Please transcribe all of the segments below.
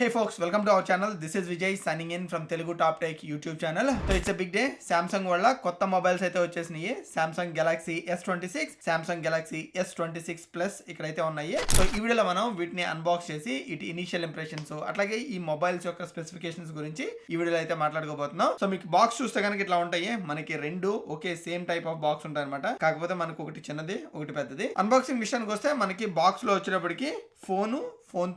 Hey folks, welcome to our channel. This is Vijay signing in from Telugu Top Tech YouTube channel. So it's a big day. Samsung వల్ల కొత్త mobiles అయితే వచ్చేసినాయి. Samsung Galaxy S26, Samsung Galaxy S26 Plus ఇక్కడైతే ఉన్నాయి. So ఈ వీడియోలో మనం వీటిని అన్బాక్స్ చేసి ఇటు ఇనిషియల్ ఇంప్రెషన్స్ అట్లాగే ఈ మొబైల్స్ యొక్క స్పెసిఫికేషన్స్ గురించి ఈ వీడియోలో అయితే మాట్లాడుకోబోతున్నాం. సో మీకు బాక్స్ చూస్తే కనుక ఇట్లా ఉంటాయి. మనకి రెండు ఒకే సేమ్ టైప్ ఆఫ్ బాక్స్ ఉంటాయి అనమాట. కాకపోతే మనకు ఒకటి చిన్నది ఒకటి పెద్దది. అన్బాక్సింగ్ విషయానికి వస్తే మనకి బాక్స్ లో వచ్చేటప్పటికి ఫోన్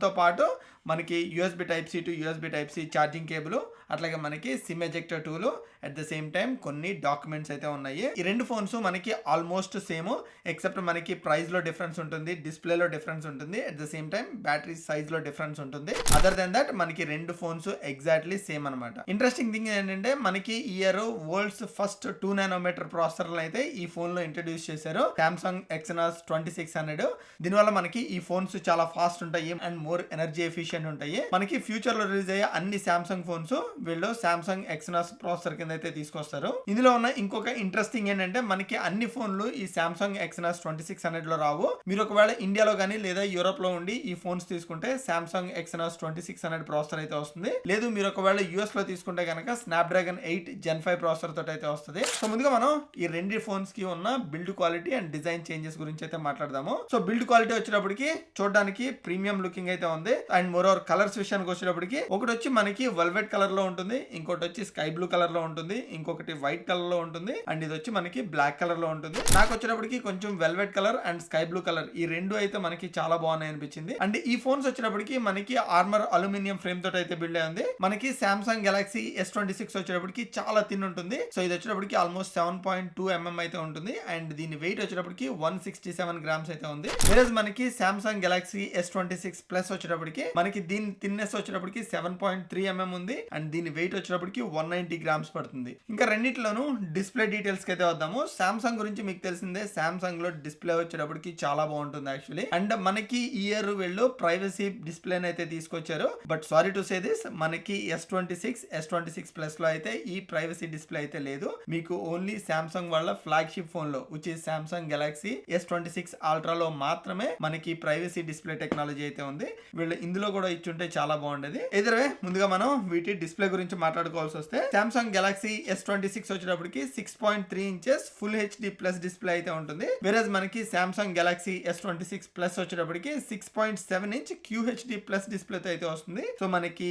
తో పాటు మనకి USB type C to USB type C charging cable అట్లాగే మనకి SIM ejector tool at the same time కొన్ని డాక్యుమెంట్స్ అయితే ఉన్నాయి. ఈ రెండు ఫోన్స్ మనకి ఆల్మోస్ట్ సేమ్ ఎక్సెప్ట్ మనకి ప్రైస్ లో డిఫరెన్స్ ఉంటుంది, డిస్ప్లేలో డిఫరెన్స్ ఉంటుంది, at the same time battery size లో డిఫరెన్స్ ఉంటుంది. అదర్ దెన్ దట్ మనకి రెండు ఫోన్స్ ఎగ్జాక్ట్లీ సేమ్ అనమాట. ఇంట్రెస్టింగ్ థింగ్ ఏంటంటే మనకి ఈ ఇయర్ వరల్డ్స్ ఫస్ట్ 2 నానోమీటర్ ప్రాసెసర్లు అయితే ఈ ఫోన్ లో ఇంట్రడ్యూస్ చేశారు. సామ్సంగ్ ఎక్సినాస్ 2600. దీనివల్ల మనకి ఈ ఫోన్స్ చాలా ఫాస్ట్ ఉంటాయి అండ్ మోర్ ఎనర్జీ ఎఫిషియెంట్ ఉంటాయి. మనకి ఫ్యూచర్ లో రిలీజ్ అయ్యే అన్ని సామ్సంగ్ ఫోన్స్ వీళ్ళు సామ్సంగ్ ఎక్సినాస్ ప్రాసెసర్ కింద అయితే తీసుకొస్తారు. ఇందులో ఉన్న ఇంకొక ఇంట్రెస్టింగ్ ఏంటంటే మనకి అన్ని ఫోన్లు ఈ సామ్సంగ్ ఎక్సినాస్ 2600 లో రావు. మీరు ఒకవేళ ఇండియాలో కానీ లేదా యూరోప్ లో ఉండి ఈ ఫోన్స్ తీసుకుంటే సామ్సంగ్ ఎక్సినాస్ 2600 ప్రాసెసర్ అయితే వస్తుంది. లేదు మీరు ఒకవేళ యూఎస్ లో తీసుకుంటే కనుక స్నాప్డ్రాగన్ 8 Gen 5 ప్రాసెసర్ తోటి అయితే వస్తుంది. సో ముందుగా మనం ఈ రెండు ఫోన్స్ కి ఉన్న build quality and design changes గురించి అయితే మాట్లాడదాము. సో బిల్డ్ క్వాలిటీ వచ్చేటప్పటికి చూడడానికి ప్రీమియం లుకింగ్ అయితే ఉంది. అండ్ మోర్ ఓవర్ కలర్స్ విషయానికి వచ్చేటప్పటికి ఒకటి వచ్చి మనకి వెల్వెట్ కలర్ లో ఉంటుంది, ఇంకోటి వచ్చి స్కై బ్లూ కలర్ లో ఉంటుంది, ఇంకొకటి వైట్ కలర్ లో ఉంటుంది, అండ్ ఇది వచ్చి మనకి బ్లాక్ కలర్ లో ఉంటుంది. నాకు వచ్చేటప్పటికి కొంచెం velvet colour and sky blue colour ఈ రెండు అయితే మనకి చాలా బాగున్నాయి అనిపించింది. అండ్ ఈ ఫోన్స్ వచ్చేటప్పటికి మనకి ఆర్మర్ అల్యూమినియం ఫ్రేమ్ తోటి అయితే బిల్డ్ అయింది. మనకి సామ్సంగ్ గెలాక్సీ S26 వచ్చేటప్పటికి చాలా థిన్ ఉంటుంది. సో ఇది వచ్చేటప్పటికి ఆల్మోస్ట్ 7.2 mm అయితే ఉంటుంది అండ్ దీని వెయిట్ వచ్చేటప్పటికి 167 గ్రామ్స్ అయితే ఉంది. వేరేజ్ మనకి సామ్సంగ్ గెలాక్సీ S26 ప్లస్ వచ్చేటప్పటికి మనకి దీని థిన్నెస్ వచ్చేటప్పటికి 7.3 mm ఉంది అండ్ దీని వెయిట్ వచ్చేటప్పటికి 190 గ్రామ్స్ పడుతుంది. ఇంకా రెండిట్లోనూ డిస్ప్లే డీటెయిల్స్ కి అయితే వద్దాము. సామ్సంగ్ గురించి మీకు తెలిసిందే, సామ్సంగ్ లో డిస్ప్లే వచ్చేటప్పటికి చాలా బాగుంటుంది యాక్చువల్లీ. అండ్ మనకి ఈ ఇయర్ వీళ్ళు ప్రైవసీ డిస్ప్లే అయితే తీసుకొచ్చారు. But sorry to say this, మనకి S26 ప్లస్ లో అయితే ఈ ప్రైవసీ డిస్ప్లే అయితే లేదు. మీకు ఓన్లీ సామ్సంగ్ వాళ్ళ ఫ్లాగ్షిప్ ఫోన్ లో which is Samsung Galaxy S26 ultra low మాత్రమే మనకి ప్రైవసీ డిస్ప్లే టెక్నాలజీ అయితే ఉంది. వీళ్ళు ఇందులో కూడా ఇచ్చుంటే చాలా బాగుండేది. ఎదురే ముందుగా మనం వీటి డిస్ప్లే గురించి మాట్లాడుకోవాల్సి వస్తే సామ్సంగ్ గెలాక్సీ S26 వచ్చేటప్పటికి 6.3 inches full HD plus display అయితే ఉంటుంది. వేరేజ్ మనకి సామ్సంగ్ గెలాక్సీ S26 ప్లస్ వచ్చేటప్పటికి 6.7 inch QHD ప్లస్ డిస్ప్లే అయితే వస్తుంది. సో మనకి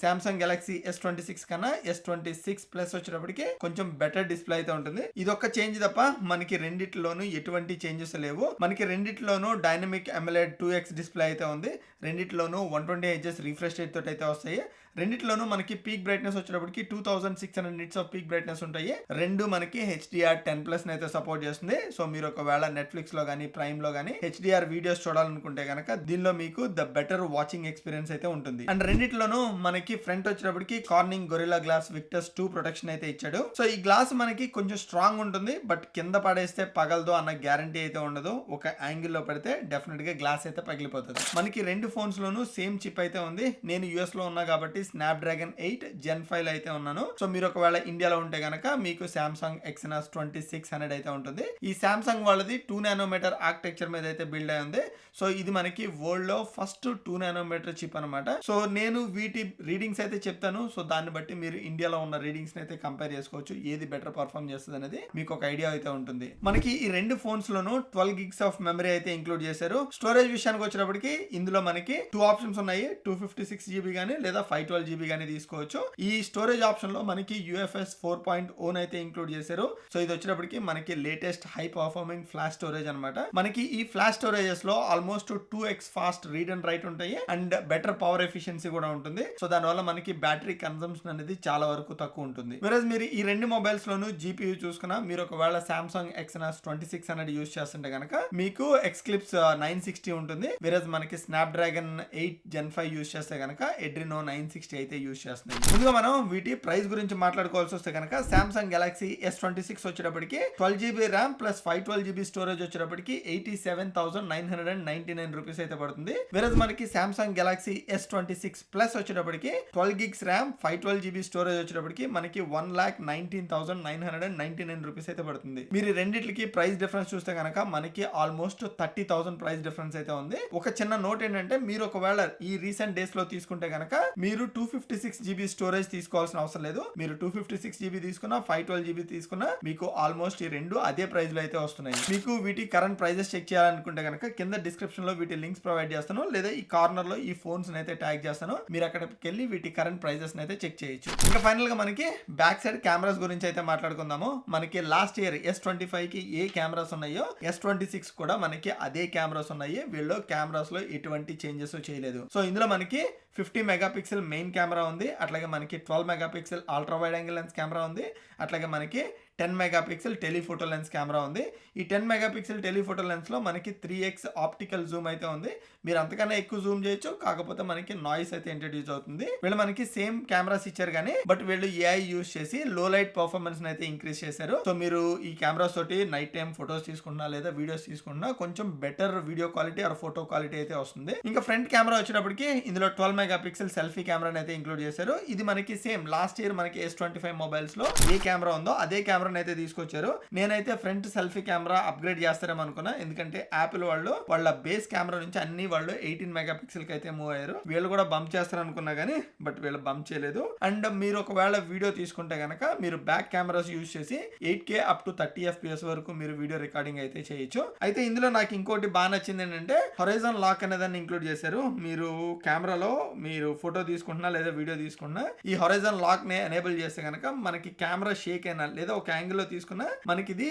సామ్సంగ్ గెలాక్సీ S26 కన్నా S26 ప్లస్ వచ్చేటప్పటికి కొంచెం బెటర్ డిస్ప్లే అయితే ఉంటుంది. ఇది ఒక్క చేంజ్ తప్ప మనకి రెండిట్లోనూ ఎటువంటి చేంజెస్ లేవు. మనకి రెండిట్లోనూ డైనమిక్ AMOLED 2x డిస్ప్లే అయితే ఉంది. రెండిట్లోనూ 120 Hz రిఫ్రెష్ రేట్ తోటి అయితే వస్తాయి. రెండిట్లోనూ మనకి పీక్ బ్రైట్నెస్ వచ్చేటప్పటికి 2600 nits ఆఫ్ పీక్ బ్రైట్నెస్ ఉంటాయి. రెండు మనకి HDR10+ అయితే సపోర్ట్ చేస్తుంది. సో మీరు ఒకవేళ నెట్ఫ్లిక్స్ లో గానీ ప్రైమ్ లో గానీ HDR వీడియోస్ చూడాలనుకుంటే కనుక దీనిలో మీకు ద బెటర్ వాచింగ్ ఎక్స్పీరియన్స్ అయితే ఉంటుంది. అండ్ రెండిట్లోనూ మనకి ఫ్రంట్ వచ్చేటప్పటికి కార్నింగ్ గొరిల్లా గ్లాస్ విక్టర్స్ 2 ప్రొటెక్షన్ అయితే ఇచ్చాడు. సో ఈ గ్లాస్ మనకి కొంచెం స్ట్రాంగ్ ఉంటుంది, బట్ కింద పడేస్తే పగలదు అన్న గ్యారంటీ అయితే ఉండదు. ఒక యాంగిల్ లో పడితే డెఫినెట్ గా గ్లాస్ అయితే పగిలిపోతుంది. మనకి రెండు ఫోన్స్ లోనూ సేమ్ చిప్ అయితే ఉంది. నేను యుఎస్ లో ఉన్నా కాబట్టి స్నాప్డ్రాగన్ 8 Gen 5 అయితే ఉన్నాను. సో మీరు ఒకవేళ ఇండియాలో ఉంటే గనక మీకు సామ్సంగ్ ఎక్సినాస్ 2600 అయితే ఉంటుంది. ఈ సామ్సంగ్ వాళ్ళది 2 నానోమీటర్ ఆర్కిటెక్చర్ మీద అయితే బిల్డ్ అయి ఉంది. సో ఇది మనకి వరల్డ్ లో ఫస్ట్ 2 నానోమీటర్ చిప్ అనమాట. సో నేను వీటి రీడింగ్స్ అయితే చెప్తాను. సో దాన్ని బట్టి మీరు ఇండియాలో ఉన్న రీడింగ్స్ అయితే కంపేర్ చేసుకోవచ్చు, ఏది బెటర్ పర్ఫార్మ్ చేస్తుంది అనేది మీకు ఒక ఐడియా అయితే ఉంటుంది. మనకి ఈ రెండు phones loan 12 gigs of memory అయితే ఇంక్లూడ్ చేశారు. స్టోరేజ్ విషయానికి వచ్చేటప్పటికి ఇందులో మనకి 2 ఆప్షన్స్ ఉన్నాయి. 256 GB గానీ లేదా 512 GB గానీ తీసుకోవచ్చు. ఈ స్టోరేజ్ ఆప్షన్ లో మనకి UFS 4.0 అయితే ఇంక్లూడ్ చేశారు. సో ఇది వచ్చేటప్పటికి మనకి latest high performing flash storage అనమాట. మనకి ఈ ఫ్లాష్ స్టోరేజెస్ లో almost 2x fast read and right ఉంటాయి అండ్ బెటర్ పవర్ ఎఫిషియన్సీ కూడా ఉంటుంది. సో దానివల్ల మనకి బ్యాటరీ కన్సంప్షన్ అనేది చాలా వరకు తక్కువ ఉంటుంది. వేరేజ్ మీరు ఈ రెండు మొబైల్స్ లోను GPU చూసుకున్నా మీరు ఒకవేళ సామ్సంగ్ ఎక్సినాస్ 2600 యూస్ చేస్తుంటే కనుక మీకు ఎక్స్క్లిప్స్ 960 ఉంటుంది. వేరేజ్ మనకి స్నాప్డ్రాగన్ 8 Gen 5 యూస్ చేస్తే కనుక ఎడ్రినో 960 అయితే యూస్ చేస్తుంది. ముందుగా మనం వీటి ప్రైస్ గురించి మాట్లాడుకోవాల్సి వస్తే కనుక సామ్సంగ్ గెలాక్సీ S26 వచ్చేటప్పటికి 12 GB RAM plus 512 GB storage వచ్చేటప్పటికి 87,999 రూపీస్ అయితే పడుతుంది. వేరేజ్ మనకి సామ్సంగ్ గెలాక్సీ S26 ప్లస్ వచ్చేటప్పటికి 12 gigs ర్యామ్ 512 GB స్టోరేజ్ వచ్చేటప్పటికి మనకి 1,19,999 రూపీస్ అయితే పడుతుంది. మీరు రెండిట్లకి ప్రైస్ డిఫరెన్స్ చూస్తే కనుక మనకి ఆల్మోస్ట్ 30,000 ప్రైస్ డిఫరెన్స్ అయితే ఉంది. ఒక చిన్న నోట్ ఏంటంటే ఏంటంటే మీరు ఒకవేళ ఈ రీసెంట్ డేస్ లో తీసుకుంటే గనక మీరు 256 GB స్టోరేజ్ తీసుకోవాల్సిన అవసరం లేదు. మీరు 256 GB తీసుకున్నా 512 GB తీసుకున్నా మీకు ఆల్మోస్ట్ ఈ రెండు అదే ప్రైస్ లో అయితే వస్తున్నాయి. మీకు వీటి కరెంట్ ప్రైజెస్ చెక్ చేయాలనుకుంటే గనక కింద డిస్క్రిప్షన్ లో వీటి లింక్స్ ప్రొవైడ్ చేస్తాను, లేదా ఈ కార్నర్ లో ఈ ఫోన్స్ అయితే ట్యాగ్ చేస్తాను. మీరు అక్కడికి వెళ్ళి వీటి కరెంట్ ప్రైజెస్ అయితే చెక్ చేయొచ్చు. ఇంకా ఫైనల్ గా మనకి బ్యాక్ సైడ్ కెమెరాస్ గురించి అయితే మాట్లాడుకుందాము. మనకి లాస్ట్ ఇయర్ S25 కి ఏ కెమెరాస్ ఉన్నాయో S26 కూడా మనకి అదే కెమెరాస్ ఉన్నాయి. వీళ్ళు కెమెరాస్ లో ఎటువంటి చేంజెస్ చేయలేదు. సో ఇందులో మనకి 50 మెగాపిక్సెల్ మెయిన్ కెమెరా ఉంది, అట్లాగే మనకి 12 megapixel ultra wide angle lens camera ఉంది, అట్లాగే మనకి 10 మెగాపిక్సెల్ టెలిఫోటో లెన్స్ కెమెరా ఉంది. ఈ 10 మెగాపిక్సెల్ టెలిఫోటో లెన్స్ లో మనకి 3x ఆప్టికల్ జూమ్ అయితే ఉంది. మీరు అంతకన్నా ఎక్కువ జూమ్ చేయొచ్చు, కాకపోతే మనకి నాయిస్ అయితే ఇంట్రడ్యూస్ అవుతుంది. వీళ్ళు మనకి సేమ్ కెమెరాస్ ఇచ్చారు కానీ బట్ వీళ్ళు AI యూస్ చేసి లో లైట్ పర్ఫార్మెన్స్ అయితే ఇంక్రీజ్ చేశారు. సో మీరు ఈ కెమెరాస్ తోటి నైట్ టైం ఫొటోస్ తీసుకున్నా లేదా వీడియోస్ తీసుకున్నా కొంచెం better video quality are photo quality అయితే వస్తుంది. ఇంకా ఫ్రంట్ కెమెరా వచ్చేటప్పటికి ఇందులో 12 మెగాపిక్సెల్ సెల్ఫీ కెమెరాని అయితే ఇంక్లూడ్ చేశారు. ఇది మనకి సేమ్ లాస్ట్ ఇయర్ మనకి S25 మొబైల్స్ లో ఏ కెమెరా ఉందో అదే కెమెరా అయితే తీసుకొచ్చారు. నేనైతే ఫ్రంట్ సెల్ఫీ కెమెరా అప్గ్రేడ్ చేస్తారేమో అనుకున్నా, ఎందుకంటే యాపిల్ వాళ్ళు వాళ్ళ బేస్ కెమెరా నుంచి అన్ని వాళ్ళు 18 మెగాపిక్సెల్ కి అయితే మూవ్ అయ్యారు. వీళ్ళు కూడా బంప్ చేస్తారు అనుకున్నా కానీ బట్ వీళ్ళు బంప్ చేయలేదు. అండ్ మీరు ఒకవేళ వీడియో తీసుకుంటే గనక మీరు బ్యాక్ కెమెరాస్ యూజ్ చేసి 8K అప్ టు 30 FPS వరకు మీరు వీడియో రికార్డింగ్ అయితే చేయొచ్చు. అయితే ఇందులో నాకు ఇంకోటి బాగా నచ్చింది ఏంటంటే హొరైజన్ లాక్ అనేదాన్ని ఇంక్లూడ్ చేశారు. మీరు కెమెరాలో మీరు ఫోటో తీసుకుంటున్నా లేదా వీడియో తీసుకున్నా ఈ హొరైజన్ లాక్ ని ఎనేబుల్ చేస్తే గనక మనకి కెమెరా షేక్ అయినా లేదా ఒక యాంగిల్ లో తీసుకున్నా మనకి ఇది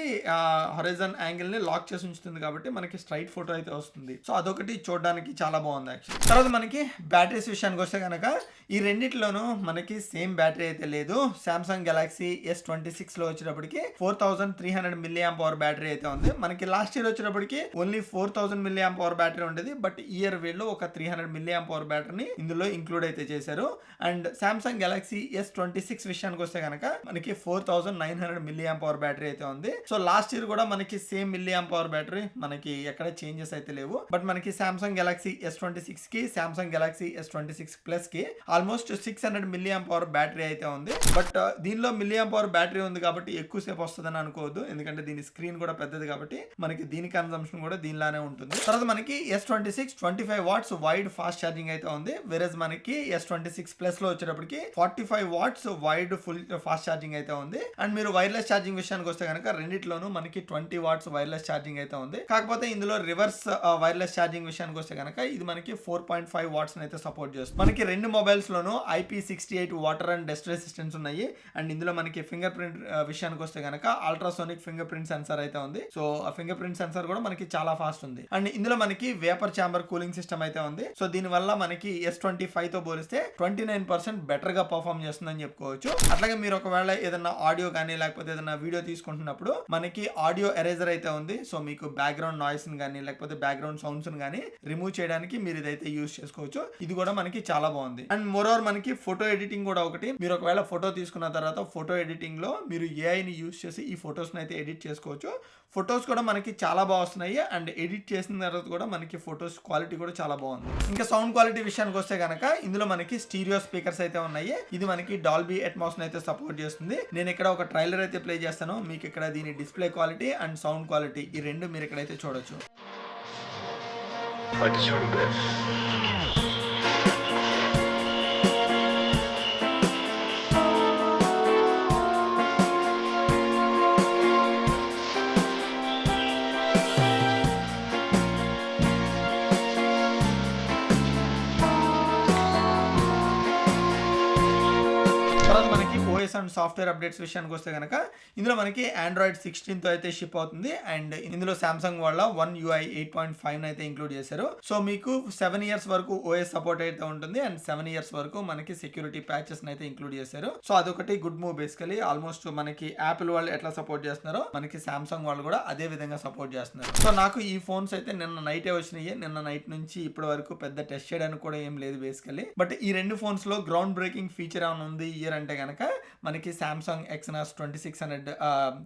హొరైజన్ యాంగిల్ ని లాక్ చేసి ఉంచుతుంది కాబట్టి మనకి స్ట్రైట్ ఫోటో అయితే వస్తుంది. సో అదొకటి చూడడానికి చాలా బాగుంది యాక్చువల్లీ. తర్వాత మనకి బ్యాటరీస్ విషయానికి వస్తే కనుక ఈ రెండిట్లోనూ మనకి సేమ్ బ్యాటరీ అయితే లేదు. సామ్సంగ్ గెలాక్సీ S26 లో వచ్చేటప్పటికి 4300 mAh బ్యాటరీ అయితే ఉంది. మనకి లాస్ట్ ఇయర్ వచ్చేటప్పటికి ఓన్లీ 4000 mAh బ్యాటరీ ఉండేది, బట్ ఇయర్ వీళ్ళు ఒక 300 mAh బ్యాటరీని ఇందులో ఇంక్లూడ్ అయితే చేశారు. అండ్ సామ్సంగ్ గెలాక్సీ S26 విషయానికి వస్తే కనుక మనకి 4900 mAh బ్యాటరీ అయితే ఉంది. సో లాస్ట్ ఇయర్ కూడా మనకి సేమ్ mAh బ్యాటరీ మనకి ఎక్కడ చేంజెస్ అయితే లేవు. బట్ మనకి సామ్సంగ్ గెలాక్సీ S26 కి సామ్సంగ్ గెలాక్సీ S26 ప్లస్ కి ఆల్మోస్ట్ 600 mAh బ్యాటరీ అయితే ఉంది. బట్ దీనిలో mAh బ్యాటరీ ఉంది కాబట్టి ఎక్కువసేపు వస్తుందని అనుకోవద్దు, ఎందుకంటే దీని స్క్రీన్ కూడా పెద్దది కాబట్టి మనకి దీని కన్సంప్షన్ కూడా దీనిలానే ఉంటుంది. తర్వాత మనకి S26 25 watts wide fast charging అయితే ఉంది. వెరస్ మనకి S26 ప్లస్ లో వచ్చేటప్పటికి 45 watts wired full fast charging అయితే ఉంది. అండ్ మీరు వైర్లెస్ ఛార్జింగ్ విషయానికి వస్తే కనుక రెండిట్లోనూ మనకి 20 వాట్స్ వైర్లెస్ ఛార్జింగ్ అయితే ఉంది. కాకపోతే ఇందులో రివర్స్ వైర్లెస్ ఛార్జింగ్ విషయానికి వస్తే కనుక ఇది మనకి 4.5 వాట్స్ అయితే సపోర్ట్ చేస్తుంది. మనకి రెండు mobiles loan IP68 water and dust resistance ఉన్నాయి. అండ్ ఇందులో మనకి ఫింగర్ ప్రింట్ విషయానికి వస్తే కనుక అల్ట్రాసోనిక్ ఫింగర్ ప్రింట్ సెన్సార్ అయితే ఉంది. సో ఆ ఫింగర్ ప్రింట్ సెన్సార్ కూడా మనకి చాలా ఫాస్ట్ ఉంది. అండ్ ఇందులో మనకి వేపర్ ఛాంబర్ కూలింగ్ సిస్టమ్ అయితే ఉంది. సో దీని వల్ల మనకి S25 తో పోలిస్తే 29% బెటర్ గా పర్ఫామ్ చేస్తుందని చెప్పుకోవచ్చు. అట్లాగే మీరు ఒకవేళ ఏదైనా ఆడియో కానీ లేకపోతే ఏదైనా వీడియో తీసుకుంటున్నప్పుడు మనకి ఆడియో ఎరేజర్ అయితే ఉంది. సో మీకు బ్యాక్గ్రౌండ్ నాయిస్ కానీ లేకపోతే బ్యాక్గ్రౌండ్ సౌండ్స్ కానీ రిమూవ్ చేయడానికి మీరు ఇదైతే యూస్ చేసుకోవచ్చు. ఇది కూడా మనకి చాలా బాగుంది. అండ్ మోరోవర్ మనకి ఫోటో ఎడిటింగ్ కూడా ఒకటి. మీరు ఒకవేళ ఫోటో తీసుకున్న తర్వాత ఫోటో ఎడిటింగ్ లో మీరు AI ని యూస్ చేసి ఈ ఫొటోస్ అయితే ఎడిట్ చేసుకోవచ్చు. ఫొటోస్ కూడా మనకి చాలా బాగా వస్తున్నాయి. అండ్ ఎడిట్ చేసిన తర్వాత కూడా మనకి ఫొటోస్ క్వాలిటీ కూడా చాలా బాగుంది. ఇంకా సౌండ్ క్వాలిటీ విషయానికి వస్తే కనుక ఇందులో మనకి స్టీరియో స్పీకర్స్ అయితే ఉన్నాయి. ఇది మనకి డాల్బీ అట్మాస్ అయితే సపోర్ట్ చేస్తుంది. నేను ఇక్కడ ఒక ట్రైలర్ అయితే ప్లే చేస్తాను. మీకు ఇక్కడ దీని display quality and sound quality ఈ రెండు మీరు ఇక్కడైతే చూడొచ్చు. OS అండ్ సాఫ్ట్వేర్ అప్డేట్స్ విషయానికి వస్తే కనుక ఇందులో మనకి Android 16 తో అయితే షిప్ అవుతుంది. అండ్ ఇందులో సామ్సంగ్ వాళ్ళ One UI 8.5 అయితే ఇంక్లూడ్ చేశారు. సో మీకు 7 ఇయర్స్ వరకు OS సపోర్ట్ అయితే ఉంటుంది. అండ్ 7 ఇయర్స్ వరకు మనకి సెక్యూరిటీ ప్యాచెస్ అయితే ఇంక్లూడ్ చేశారు. సో అదొకటి గుడ్ మూవ్. బేసికలీ ఆల్మోస్ట్ మనకి యాపిల్ వాళ్ళు ఎట్లా సపోర్ట్ చేస్తున్నారో మనకి సామ్సంగ్ వాళ్ళు కూడా అదే విధంగా సపోర్ట్ చేస్తున్నారు. సో నాకు ఈ ఫోన్స్ అయితే నిన్న నైటే వచ్చినాయి. నిన్న నైట్ నుంచి ఇప్పటి వరకు పెద్ద టెస్ట్ చేయడానికి కూడా ఏం లేదు బేసికలీ. బట్ ఈ రెండు ఫోన్స్ లో గ్రౌండ్ బ్రేకింగ్ ఫీచర్ ఏమైనా ఉంది ఇయర్ అంటే కనుక మనకి సామ్సంగ్ ఎక్స్నాస్ 2600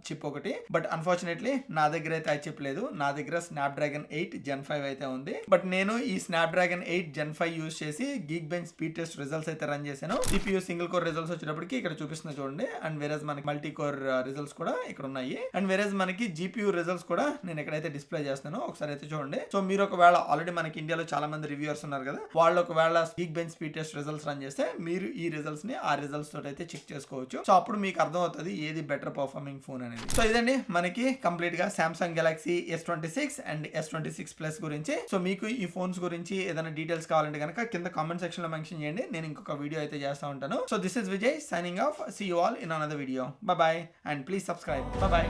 చిప్ ఒకటి. బట్ అన్ఫార్చునేట్లీ నా దగ్గర అయితే ఆ చిప్ లేదు. నా దగ్గర స్నాప్డ్రాగన్ 8 Gen 5 అయితే ఉంది. బట్ నేను ఈ స్నాప్డ్రాగన్ 8 Gen 5 యూస్ చేసి geek bench speed test results అయితే రన్ చేశాను. CPU సింగిల్ కోర్ రిజల్ట్స్ వచ్చేటప్పటికి ఇక్కడ చూపిస్తున్నా చూడండి. అండ్ వేరేజ్ మనకి మల్టీ కోర్ రిజల్ట్స్ కూడా ఇక్కడ ఉన్నాయి. అండ్ వేరేజ్ మనకి GPU రిజల్ట్స్ కూడా నేను ఎక్కడైతే డిస్ప్లే చేస్తానో ఒకసారి అయితే చూడండి. సో మీరు ఒకవేళ ఆల్రెడీ మనకి ఇండియాలో చాలా మంది రివ్యూవర్స్ ఉన్నారు కదా, వాళ్ళు ఒకవేళ geek bench speed test results run చేస్తే మీరు ఈ రిజల్ట్స్ ని ఆ రిజల్ట్స్ తోటి అయితే చెక్ చేసుకోవచ్చు. సో అప్పుడు మీకు అర్థం అవుతుంది ఏది బెటర్ పర్ఫార్మింగ్ ఫోన్ అనేది. సో ఇదండి మనకి కంప్లీట్ గా Samsung Galaxy S26 and S26 Plus గురించి. సో మీకు ఈ ఫోన్స్ గురించి ఏదైనా డీటెయిల్స్ కావాలంటే కనుక కింద కామెంట్ సెక్షన్ లో మెన్షన్ చేయండి. నేను ఇంకొక వీడియో అయితే చేస్తూ ఉంటాను. So this is Vijay signing off. See you all in another video. Bye bye and please subscribe. Bye by.